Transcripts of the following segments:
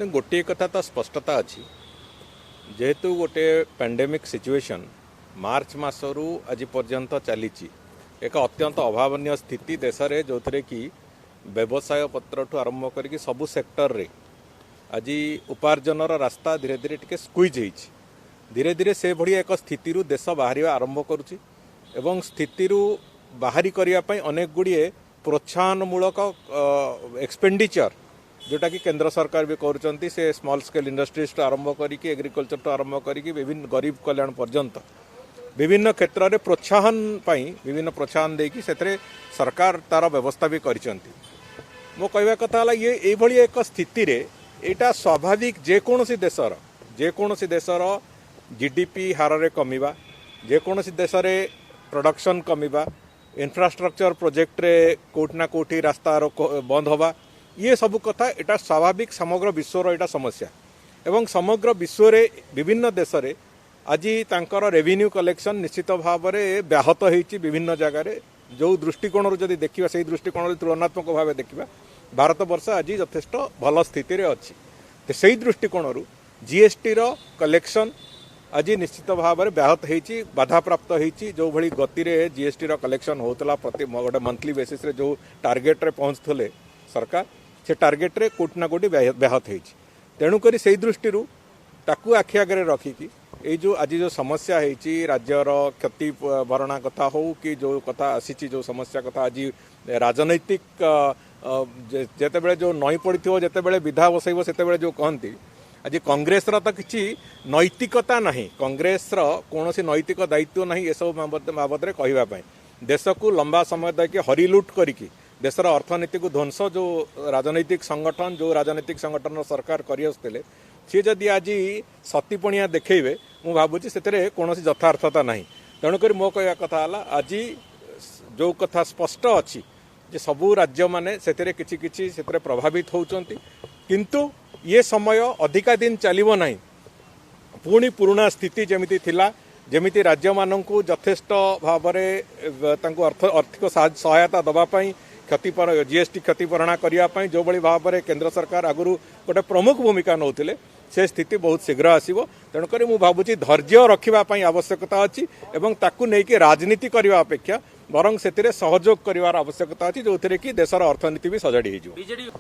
गोटे कथा तो स्पष्टता अच्छी जेहेतु गोटे पैंडेमिक सिचुएशन मार्च मासरू आज पर्यंत चली एक अत्यंत अभावन स्थिति देश में जो थे कि व्यवसाय पत्र ठू आरंभ करके सबू सेक्टर रे आज उपार्जन रास्ता धीरे धीरे टिके स्क्विज हो धीरे धीरे से भली एक स्थिति देश बाहर आरंभ करुच्ची एवं स्थिति बाहरी करने अनेक गुड़िए प्रोत्साहनमूलक एक्सपेंडिचर जोटा कि केंद्र सरकार भी करुँच से स्मॉल स्केल इंडस्ट्रीज टू आरंभ करके एग्रीकल्चर टू आरंभ करके विभिन्न गरीब कल्याण पर्यंत विभिन्न क्षेत्र में प्रोत्साहन विभिन्न प्रोत्साहन देकी से सरकार तार व्यवस्था भी करिसेंती। मो कहवा कथा ये एक स्थिति रे एटा स्वाभाविक जेकोसी देशर जीडीपी हार रे कमिबा जेकोसी देश रे प्रोडक्शन कमिबा इंफ्रास्ट्रक्चर प्रोजेक्ट रे कोठना कोठी रास्ता बंद होबा ये सब कथा एटा स्वाभाविक समग्र विश्वर एटा समस्या एवं समग्र विश्व रे विभिन्न देश रे आज तांकर रेवेन्यू कलेक्शन निश्चित भाव में व्याहत होती विभिन्न जगार जो दृष्टिकोण जदि देखा से दृष्टिकोण तुलनात्मक भाव देखा भारत वर्ष आज यथेष्ट भल स्थिति अच्छी तो से दृष्टिकोण जीएसटी रो कलेक्शन आज निश्चित भाव में व्याहत होती बाधा प्राप्त होती जो भली गति रे जीएसटी रो कलेक्शन होता प्रति गोटे मंथली बेसिस रे जो टार्गेट रे पहुँचुले सरकार से टार्गेट रे कोटि ना कोटि व्याहत होती तेणुक से दृष्टि ताकू आखि आगे रखिकी ये जो आज जो समस्या है राज्यर क्षति भरणा कथा हो कि जो कथा आसी जो समस्या कथा आज राजनैतिक जिते बड़े जो नई पड़ी जिते विधा बसैब से जो कहती आज कांग्रेस तो किसी नैतिकता ना कांग्रेस कौन नैतिक दायित्व ना ये सब बाबद में कहवाई देश को लंबा समय तक हरिलुट करके देशर अर्थनीति को ध्वंस जो राजनैतिक संगठन सरकार कर सी जदि आज सतीपणिया देखेबे मु भावुची से कौन यथार्थता ना तेणुक मो कह कथा आज जो कथा स्पष्ट अच्छी जे सबू राज्य माने से किछि प्रभावित होउचंती किंतु ये समय अधिका दिन चलिबो नाही पुणी पुराना स्थिति जमिति थिला जमिति राज्य माननकु यथेष्ट भाव में आर्थिक सहायता दवापाई क्षतिपर जीएसटी क्षतिभरणा करने जो बड़ी भाव में केंद्र सरकार आगुरी गोटे प्रमुख भूमिका नौथिले से स्थिति बहुत शीघ्र आसो तेणुक मु भावुची धैर्य रखापी आवश्यकता अच्छी एवं ताकू नहीं राजनीति करने अपेक्षा बरं से सहयोग कर आवश्यकता अच्छी जो थे कि देशर अर्थनीति भी सजाड़ी हो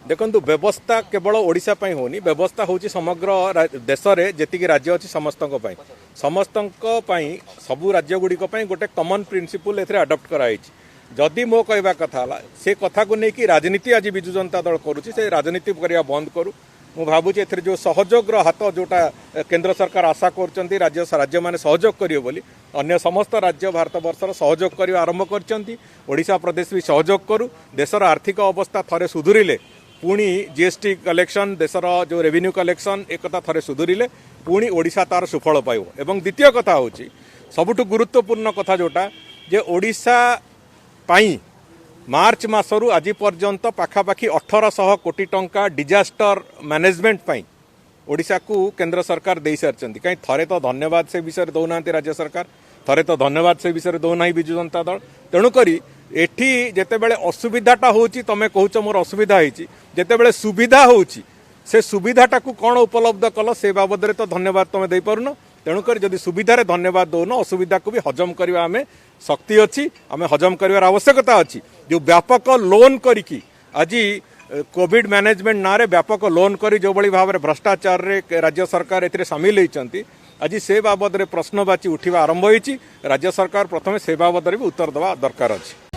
देखु व्यवस्था केवल ओडिशा पई होनी व्यवस्था होची समग्र देश में जी राज्य अच्छी समस्त सबू राज्य गुड़िक गोटे कमन प्रिंसिपल ए आडप्ट कराई जदि मो कहवा कथा से कथा को लेकिन राजनीति आज विजु जनता दल करुच्ची से राजनीति करने बंद करू मु भावुची ए जो सहयोग हाथ जोटा केंद्र सरकार आशा कर राज्य माने सहयोग करियो बोली अन्य समस्त राज्य भारत वर्षर सहयोग कर आरंभ करशा प्रदेश भी सहयोग करू देशर आर्थिक अवस्था थरे सुधुरिले पुणी जीएसटी कलेक्शन देशर जो रेवेन्यू कलेक्शन एक कथा थरे सुधुरिले पुणी ओडिशा तार सुफल पाइब एवं द्वितीय कथा होची सबुठु गुरुत्वपूर्ण कथा जोटा जे ओडिशा पाई मार्च मासरू आज पर्यंत पाखापाखि 1800 कोटी टंका डिजास्टर मैनेजमेंट पाई ओडिशा को केंद्र सरकार दे सारी कहीं थरे तो धन्यवाद से विषय दौना राज्य सरकार थरे तो धन्यवाद से विषय दौना विजु जनता दल तेणुक एठी जेतेबेले असुविधाटा होची तमे कहूच मोर असुविधा होती जेतेबेले सुविधा होची से सुविधाटा को कौन उपलब्ध कल से बाबद में तो धन्यवाद तुम दे पारुन तेणुकर जदि सुविधार धन्यवाद दौन असुविधा को भी हजम करवा आम शक्ति अच्छी आम हजम कर आवश्यकता अच्छी जो व्यापक लोन करी आज कोविड मैनेजमेंट ना रे व्यापक लोन करी जो बड़ी भाव में भ्रष्टाचार रे राज्य सरकार ए सामिल होती आज से बाबद में प्रश्नवाची उठा आरंभ होती राज्य सरकार प्रथम से बाबद भी उत्तर देवा दरकार अच्छी।